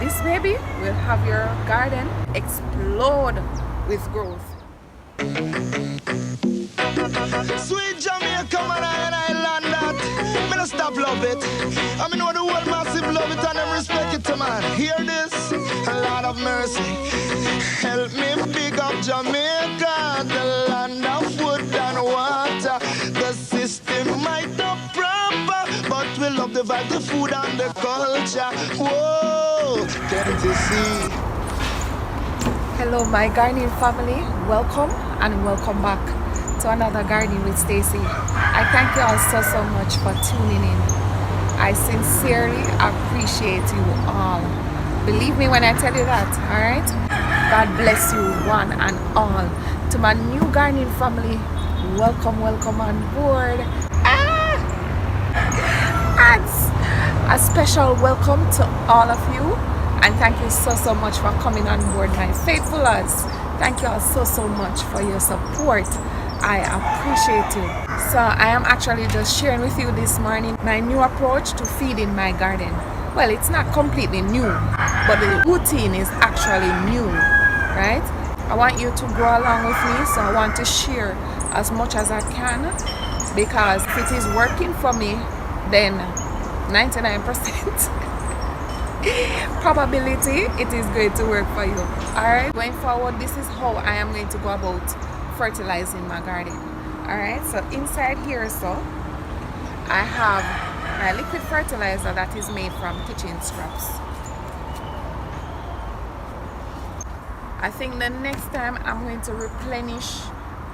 this baby will have your garden explode with growth. Sweet Jamaica, man, I land that. Me no stop love it. I mean, know the world massive love it and them respect it, man. Hear this? A lot of mercy. Help me big up Jamaica, the land of wood and water. The system might not proper, but we love the vibe, the food and the culture. Whoa, can't you see? Hello my gardening family, welcome and welcome back to another Gardening with Stacey. I thank you all so much for tuning in. I sincerely appreciate you all. Believe me when I tell you that, alright? God bless you one and all. To my new gardening family, welcome on board. And a special welcome to all of you. And thank you so much for coming on board, my faithful lads. Thank you all so much for your support. I appreciate you. So I am actually just sharing with you this morning my new approach to feeding my garden. Well, it's not completely new, but the routine is actually new, right? I want you to grow along with me, so I want to share as much as I can, because if it is working for me, then 99% probability it is going to work for you. Alright, going forward, this is how I am going to go about fertilizing my garden. Alright, so inside here, so I have my liquid fertilizer that is made from kitchen scraps. I think the next time I'm going to replenish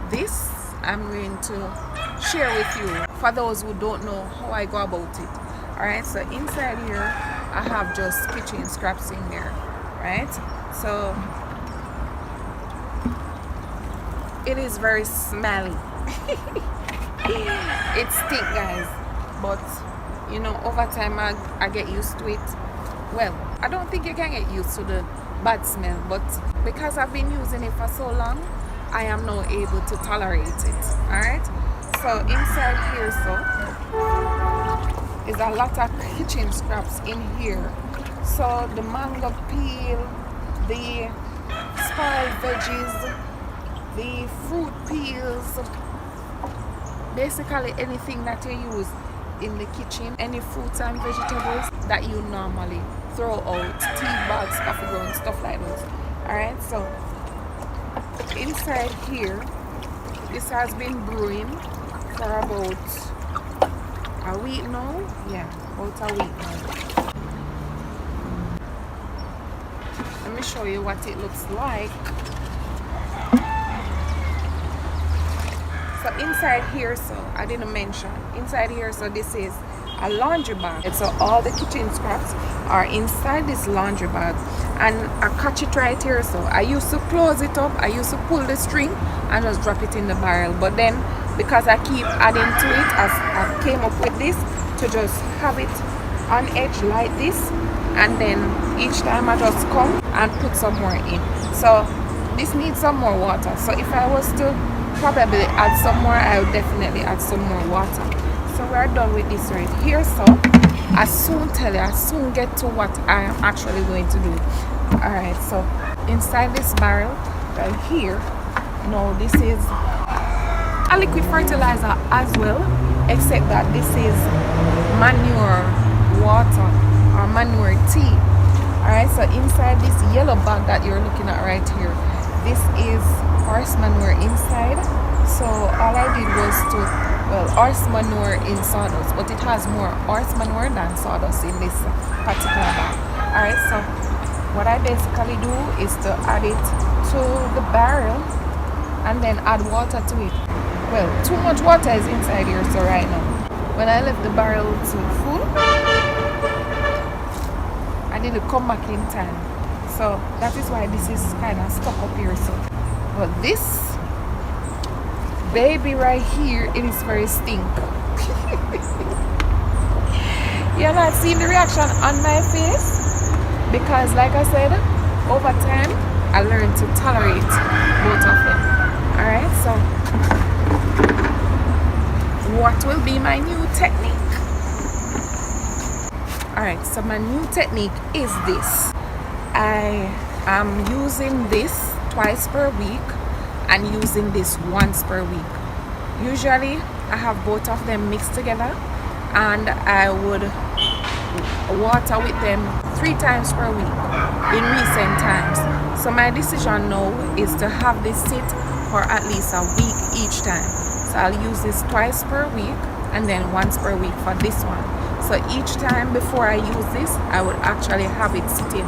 this, I'm going to share with you for those who don't know how I go about it. Alright, so inside here I have just kitchen scraps in there, right? So it is very smelly. It stinks, guys, but you know, over time I get used to it. Well, I don't think you can get used to the bad smell, but because I've been using it for so long, I am now able to tolerate it. Alright, so inside here, so is a lot of kitchen scraps in here. So the mango peel, the spoiled veggies, the fruit peels, basically anything that you use in the kitchen, any fruits and vegetables that you normally throw out, tea bags, coffee grounds, stuff like those. Alright, so inside here, this has been brewing for about a week now. Yeah, about a week now. Let me show you what it looks like. So inside here, so I didn't mention, inside here, so this is a laundry bag. And so all the kitchen scraps are inside this laundry bag, and I catch it right here. So I used to close it up, I used to pull the string and just drop it in the barrel, but then because I keep adding to it, as I came up with this to just have it on edge like this, and then each time I just come and put some more in. So this needs some more water, so if I was to probably add some more, I would definitely add some more water. So we're done with this right here. So I soon get to what I am actually going to do. Alright, so inside this barrel right here, no, this is a liquid fertilizer as well, except that this is manure water or manure tea. Alright, so inside this yellow bag that you're looking at right here, this is horse manure inside. So all I did was to, well, horse manure in sawdust, but it has more horse manure than sawdust in this particular bag. Alright, so what I basically do is to add it to the barrel and then add water to it. Well, too much water is inside here, so right now, when I left the barrel to full, I didn't come back in time. So that is why this is kind of stuck up here. So, but this baby right here, it is very stink. You're not seeing the reaction on my face, because like I said, over time I learned to tolerate both of them. Alright, so what will be my new technique? Alright, so my new technique is this. I am using this twice per week and using this once per week. Usually I have both of them mixed together, and I would water with them 3 times per week in recent times. So my decision now is to have this sit for at least a week each time. So I'll use this twice per week and then once per week for this one. So each time before I use this, I would actually have it sitting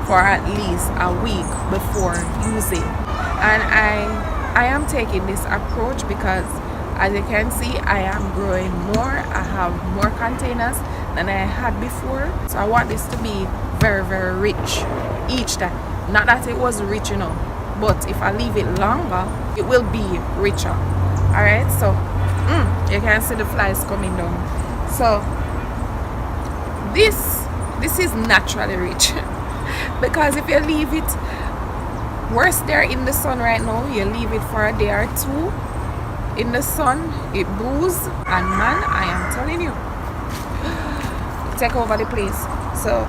for at least a week before using. And I am taking this approach because, as you can see, I am growing more. I have more containers than I had before. So I want this to be very, very rich each time. Not that it was rich enough, but if I leave it longer, it will be richer. Alright, so you can see the flies coming down. So this is naturally rich because if you leave it worse there in the sun right now, you leave it for a day or two in the sun, it brews, and man, I am telling you, take over the place. So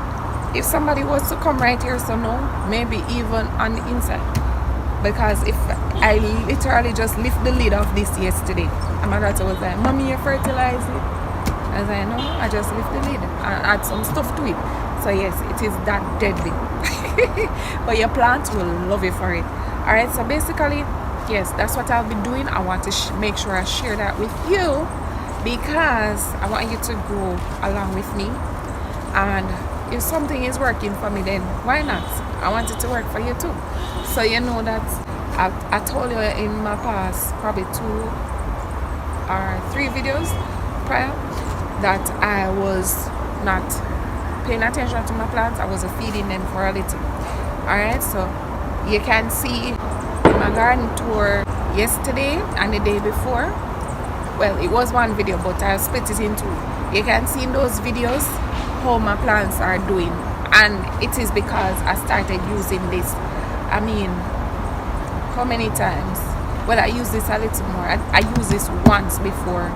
if somebody was to come right here, so no, maybe even on the inside, because if I literally just lift the lid off this yesterday, and my daughter was like, "Mommy, you fertilize it?" I was like, "No, I just lift the lid and add some stuff to it." So yes, it is that deadly. But your plant will love you for it. Alright, so basically, yes, that's what I'll be doing. I want to make sure I share that with you because I want you to grow along with me. And if something is working for me, then why not? I want it to work for you too. So you know that I told you in my past probably 2 or 3 videos prior that I was not paying attention to my plants. I was feeding them for a little. Alright, so you can see in my garden tour yesterday and the day before, well, it was one video, but I split it in 2. You can see in those videos how my plants are doing, and it is because I started using this. I mean, how many times? Well, I use this a little more. I use this once before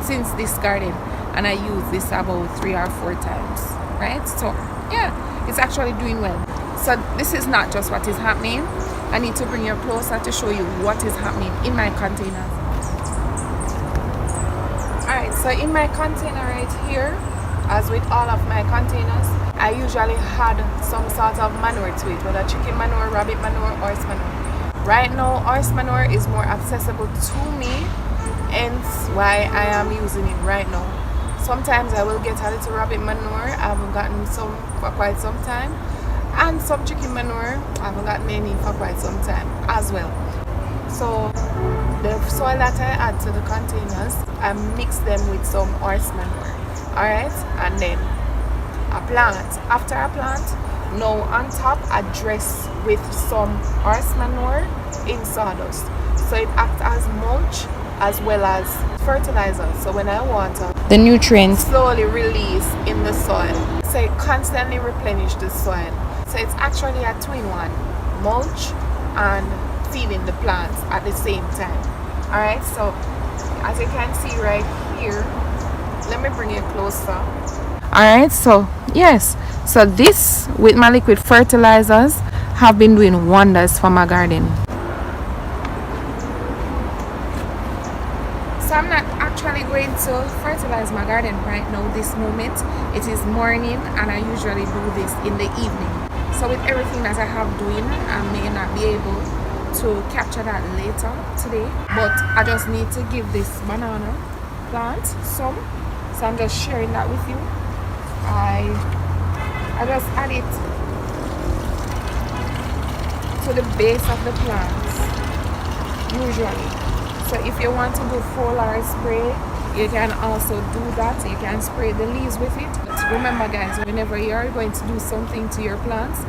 since this garden, and I use this about 3 or 4 times, right? So yeah, it's actually doing well. So this is not just what is happening. I need to bring you closer to show you what is happening in my container. Alright, so in my container right here, as with all of my containers, I usually had some sort of manure to it, whether chicken manure, rabbit manure, horse manure. Right now, horse manure is more accessible to me, hence why I am using it right now. Sometimes I will get a little rabbit manure. I haven't gotten some for quite some time, and some chicken manure. I haven't gotten any for quite some time as well. So the soil that I add to the containers, I mix them with some horse manure. Alright, and then I plant. After I plant, now on top I dress with some horse manure in sawdust, so it acts as mulch as well as fertilizer. So when I water, the nutrients slowly release in the soil, so it constantly replenish the soil. So it's actually a 2-in-1, mulch and feeding the plants at the same time. Alright, so as you can see right here, let me bring it closer. Alright, so yes, so this with my liquid fertilizers have been doing wonders for my garden. So I'm not actually going to fertilize my garden right now, this moment. It is morning and I usually do this in the evening. So with everything that I have doing, I may not be able to capture that later today, but I just need to give this banana plant some. So I'm just sharing that with you. I just add it to the base of the plants usually. So if you want to do foliar spray, you can also do that. You can spray the leaves with it. But remember guys, whenever you are going to do something to your plants,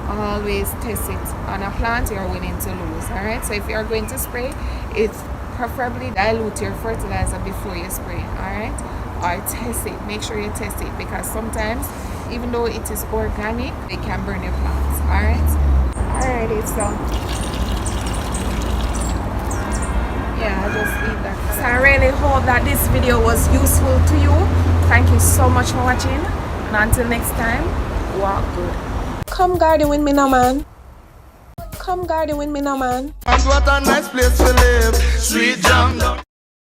always test it on a plant you're willing to lose. Alright, so if you're going to spray, it's preferably dilute your fertilizer before you spray. Alright, or test it. Make sure you test it, because sometimes even though it is organic, it can burn your plants. Alright, alrighty, so yeah, I just eat that. So I really hope that this video was useful to you. Thank you so much for watching, and until next time, walk good. Come garden with me now, man. Come garden with me now, man. And what a nice place to live.